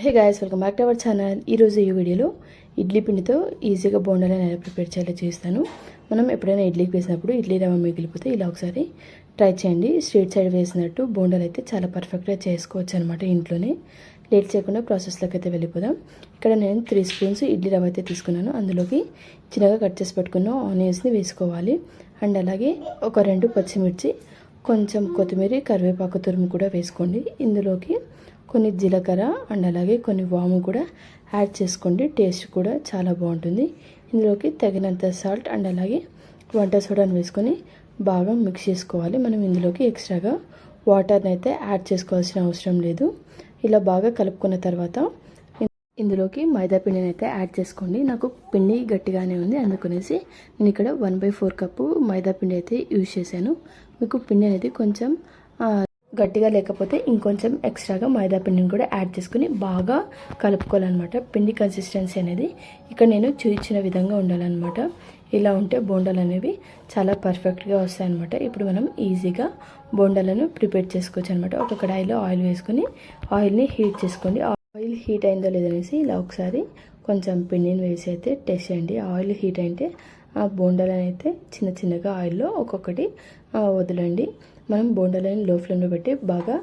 Hey guys, welcome back to our channel. ఈరోజు ఈ వీడియోలో ఇడ్లీ పిండితో ఈజీగా బోండాలను ఎలా ప్రిపేర్ చేయాలో చేస్తాను. మనం ఎప్పుడైనా ఇడ్లీకి వేసినప్పుడు ఇడ్లీ రవ్వ మిగిలిపోతే ఇలా ఒకసారి ట్రై చేయండి. స్ట్రీట్ సైడ్ వేసినట్టు బోండాలు అయితే చాలా పర్ఫెక్ట్గా చేసుకోవచ్చు అనమాట ఇంట్లోనే. లేట్ చేయకుండా ప్రాసెస్లోకి అయితే వెళ్ళిపోదాం. ఇక్కడ నేను 3 స్పూన్స్ ఇడ్లీ రవ్వ అయితే తీసుకున్నాను. అందులోకి చిన్నగా కట్ చేసి పెట్టుకున్న ఆనియన్స్ని వేసుకోవాలి. అండ్ అలాగే ఒక 2 పచ్చిమిర్చి, కొంచెం కొత్తిమీర, కరివేపాకు తురుము కూడా వేసుకోండి. ఇందులోకి కొన్ని జీలకర్ర అండ్ అలాగే కొన్ని వాము కూడా యాడ్ చేసుకోండి. టేస్ట్ కూడా చాలా బాగుంటుంది. ఇందులోకి తగినంత సాల్ట్ అండ్ అలాగే వంట సోడాను వేసుకొని బాగా మిక్స్ చేసుకోవాలి. మనం ఇందులోకి ఎక్స్ట్రాగా వాటర్ని అయితే యాడ్ చేసుకోవాల్సిన అవసరం లేదు. ఇలా బాగా కలుపుకున్న తర్వాత ఇందులోకి మైదా పిండిని అయితే యాడ్ చేసుకోండి. నాకు పిండి గట్టిగానే ఉంది, అందుకనేసి నేను ఇక్కడ 1/4 కప్పు మైదా పిండి అయితే యూజ్ చేశాను. మీకు పిండి అనేది కొంచెం గట్టిగా లేకపోతే ఇంకొంచెం ఎక్స్ట్రాగా మైదా పిండిని కూడా యాడ్ చేసుకుని బాగా కలుపుకోవాలన్నమాట. పిండి కన్సిస్టెన్సీ అనేది ఇక్కడ నేను చూపించిన విధంగా ఉండాలన్నమాట. ఇలా ఉంటే బోండాలు అనేవి చాలా పర్ఫెక్ట్గా వస్తాయన్నమాట. ఇప్పుడు మనం ఈజీగా బోండాలను ప్రిపేర్ చేసుకోవచ్చు అనమాట. ఒక కడాయిలో ఆయిల్ వేసుకొని ఆయిల్ని హీట్ చేసుకోండి. ఆయిల్ హీట్ అయిందో లేదనేసి ఇలా ఒకసారి కొంచెం పిండిని వేసి అయితే టెస్ట్ చేయండి. ఆయిల్ హీట్ అయితే ఆ బోండాలను అయితే చిన్న చిన్నగా ఆయిల్లో ఒక్కొక్కటి వదలండి. మనం బోండాలని లో ఫ్లేమ్లో పెట్టి బాగా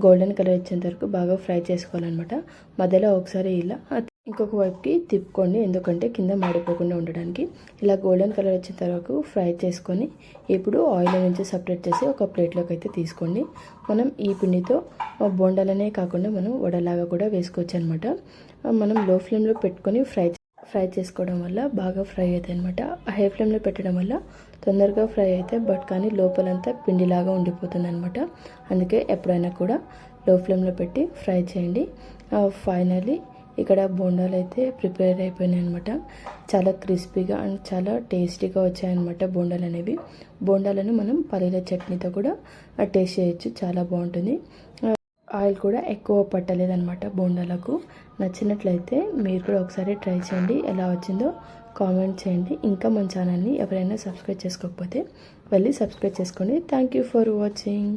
గోల్డెన్ కలర్ వచ్చేంత వరకు బాగా ఫ్రై చేసుకోవాలన్నమాట. మధ్యలో ఒకసారి ఇలా ఇంకొక వైపుకి తిప్పుకోండి, ఎందుకంటే కింద మాడిపోకుండా ఉండడానికి. ఇలా గోల్డెన్ కలర్ వచ్చేంత వరకు ఫ్రై చేసుకొని ఇప్పుడు ఆయిల్ నుంచి సపరేట్ చేసి ఒక ప్లేట్లోకి అయితే తీసుకోండి. మనం ఈ పిండితో బోండాలనే కాకుండా మనం వడలాగా కూడా వేసుకోవచ్చు అనమాట. మనం లో ఫ్లేమ్లో పెట్టుకొని ఫ్రై చేసుకోవడం వల్ల బాగా ఫ్రై అవుతాయి అనమాట. హై ఫ్లేమ్లో పెట్టడం వల్ల తొందరగా ఫ్రై అయితే బట్ కానీ లోపలంతా పిండిలాగా ఉండిపోతుంది అనమాట. అందుకే ఎప్పుడైనా కూడా లో ఫ్లేమ్లో పెట్టి ఫ్రై చేయండి. ఫైనల్లీ ఇక్కడ బోండాలు అయితే ప్రిపేర్ అయిపోయినాయి అనమాట. చాలా క్రిస్పీగా అండ్ చాలా టేస్టీగా వచ్చాయన్నమాట బోండాలు అనేవి. బోండాలను మనం పల్లీల చట్నీతో కూడా టేస్ట్ చేయొచ్చు, చాలా బాగుంటుంది. ఆయిల్ కూడా ఎక్కువ పట్టలేదన్నమాట బోండాలకు. నచ్చినట్లయితే మీరు కూడా ఒకసారి ట్రై చేయండి. ఎలా వచ్చిందో కామెంట్ చేయండి. ఇంకా మన ఛానల్ని ఎవరైనా సబ్స్క్రైబ్ చేసుకోకపోతే వెళ్ళి సబ్స్క్రైబ్ చేసుకోండి. Thank you for watching.